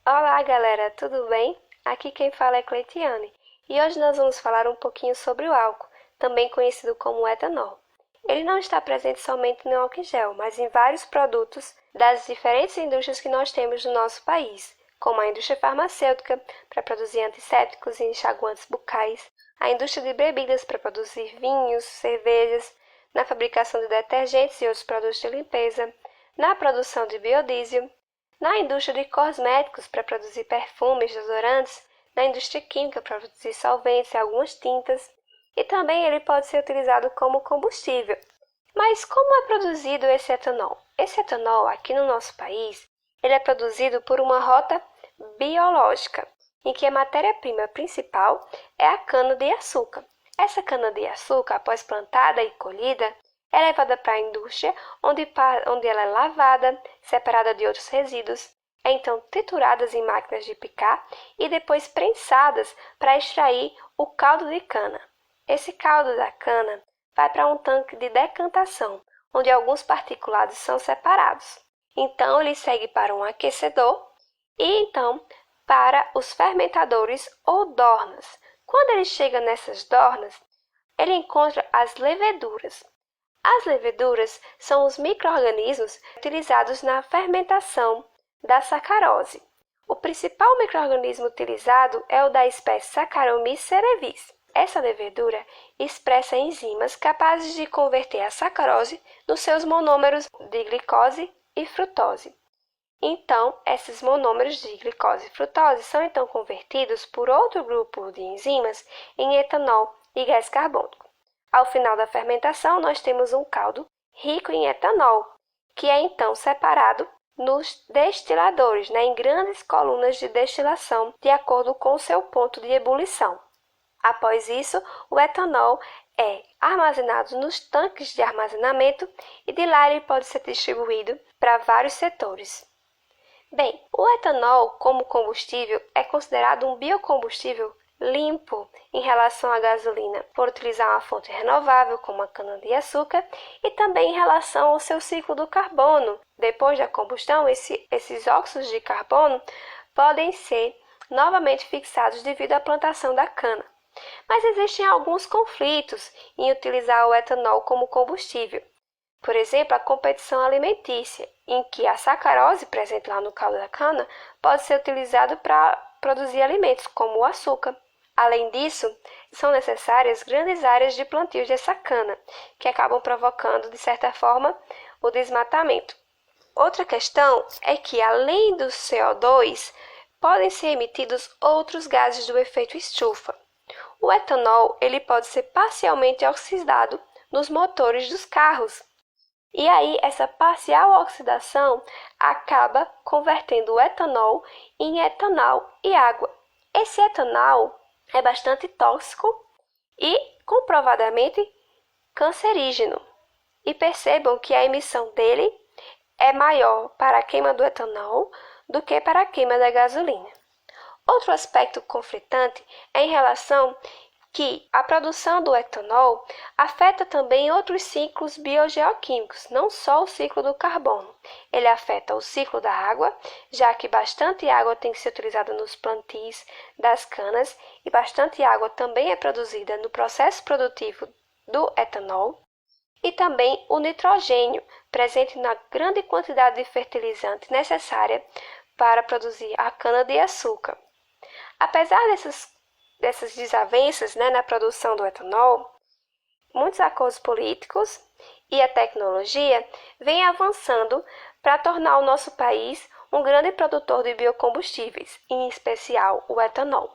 Olá, galera, tudo bem? Aqui quem fala é Cleitiane e hoje nós vamos falar um pouquinho sobre o álcool, também conhecido como etanol. Ele não está presente somente no álcool em gel, mas em vários produtos das diferentes indústrias que nós temos no nosso país, como a indústria farmacêutica para produzir antissépticos e enxaguantes bucais, a indústria de bebidas para produzir vinhos, cervejas, na fabricação de detergentes e outros produtos de limpeza, na produção de biodiesel, na indústria de cosméticos para produzir perfumes, desodorantes, na indústria química para produzir solventes e algumas tintas, e também ele pode ser utilizado como combustível. Mas como é produzido esse etanol? Esse etanol, aqui no nosso país, ele é produzido por uma rota biológica, em que a matéria-prima principal é a cana-de-açúcar. Essa cana-de-açúcar, após plantada e colhida, é levada para a indústria, onde ela é lavada, separada de outros resíduos, é então trituradas em máquinas de picar e depois prensadas para extrair o caldo de cana. Esse caldo da cana vai para um tanque de decantação, onde alguns particulados são separados. Então ele segue para um aquecedor e então para os fermentadores ou dornas. Quando ele chega nessas dornas, ele encontra as leveduras. As leveduras são os micro-organismos utilizados na fermentação da sacarose. O principal micro-organismo utilizado é o da espécie Saccharomyces cerevisiae. Essa levedura expressa enzimas capazes de converter a sacarose nos seus monômeros de glicose e frutose. Então, esses monômeros de glicose e frutose são então convertidos por outro grupo de enzimas em etanol e gás carbônico. Ao final da fermentação, nós temos um caldo rico em etanol, que é então separado nos destiladores, em grandes colunas de destilação, de acordo com o seu ponto de ebulição. Após isso, o etanol é armazenado nos tanques de armazenamento e de lá ele pode ser distribuído para vários setores. Bem, o etanol como combustível é considerado um biocombustível limpo em relação à gasolina, por utilizar uma fonte renovável como a cana-de-açúcar e também em relação ao seu ciclo do carbono. Depois da combustão, esses óxidos de carbono podem ser novamente fixados devido à plantação da cana. Mas existem alguns conflitos em utilizar o etanol como combustível. Por exemplo, a competição alimentícia, em que a sacarose presente lá no caldo da cana pode ser utilizada para produzir alimentos, como o açúcar. Além disso, são necessárias grandes áreas de plantios dessa cana, que acabam provocando, de certa forma, o desmatamento. Outra questão é que, além do CO2, podem ser emitidos outros gases do efeito estufa. O etanol ele pode ser parcialmente oxidado nos motores dos carros. E aí, essa parcial oxidação acaba convertendo o etanol em etanol e água. Esse etanol é bastante tóxico e comprovadamente cancerígeno. E percebam que a emissão dele é maior para a queima do etanol do que para a queima da gasolina. Outro aspecto conflitante é em relação que a produção do etanol afeta também outros ciclos biogeoquímicos, não só o ciclo do carbono. Ele afeta o ciclo da água, já que bastante água tem que ser utilizada nos plantios das canas e bastante água também é produzida no processo produtivo do etanol. E também o nitrogênio, presente na grande quantidade de fertilizante necessária para produzir a cana-de-açúcar. Apesar dessas desavenças na produção do etanol, muitos acordos políticos e a tecnologia vêm avançando para tornar o nosso país um grande produtor de biocombustíveis, em especial o etanol.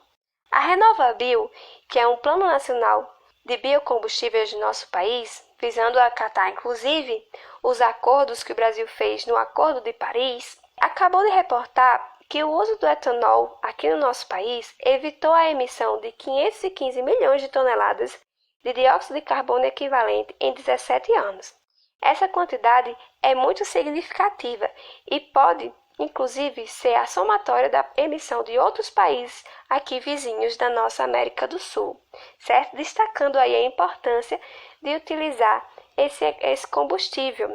A RenovaBio, que é um plano nacional de biocombustíveis do nosso país, visando acatar inclusive os acordos que o Brasil fez no Acordo de Paris, acabou de reportar que o uso do etanol aqui no nosso país evitou a emissão de 515 milhões de toneladas de dióxido de carbono equivalente em 17 anos. Essa quantidade é muito significativa e pode, inclusive, ser a somatória da emissão de outros países aqui vizinhos da nossa América do Sul, certo? Destacando aí a importância de utilizar esse combustível,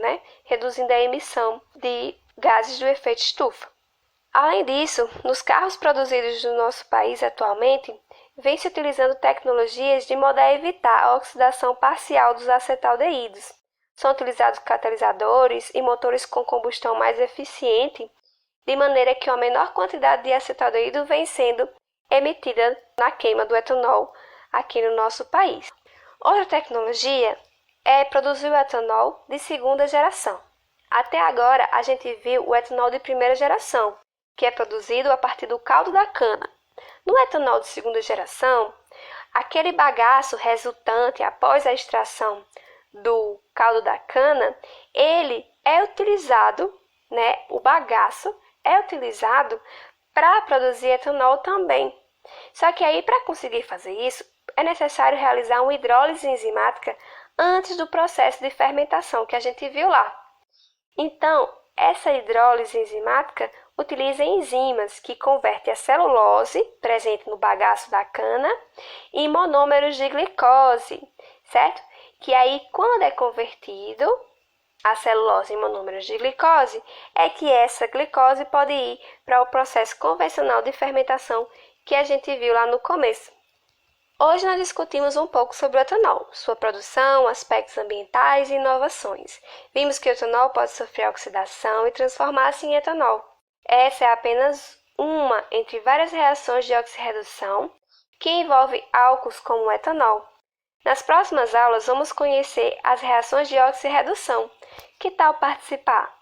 reduzindo a emissão de gases do efeito estufa. Além disso, nos carros produzidos no nosso país atualmente, vem se utilizando tecnologias de modo a evitar a oxidação parcial dos acetaldeídos. São utilizados catalisadores e motores com combustão mais eficiente, de maneira que uma menor quantidade de acetaldeído vem sendo emitida na queima do etanol aqui no nosso país. Outra tecnologia é produzir o etanol de segunda geração. Até agora, a gente viu o etanol de primeira geração, que é produzido a partir do caldo da cana. No etanol de segunda geração, aquele bagaço resultante após a extração do caldo da cana, ele é utilizado, o bagaço é utilizado para produzir etanol também. Só que aí, para conseguir fazer isso, é necessário realizar uma hidrólise enzimática antes do processo de fermentação que a gente viu lá. Então, essa hidrólise enzimática utiliza enzimas que convertem a celulose presente no bagaço da cana em monômeros de glicose, certo? Que aí, quando é convertido a celulose em monômeros de glicose, é que essa glicose pode ir para o processo convencional de fermentação que a gente viu lá no começo. Hoje nós discutimos um pouco sobre o etanol, sua produção, aspectos ambientais e inovações. Vimos que o etanol pode sofrer oxidação e transformar-se em etanol. Essa é apenas uma entre várias reações de oxirredução que envolvem álcools como o etanol. Nas próximas aulas vamos conhecer as reações de oxirredução. Que tal participar?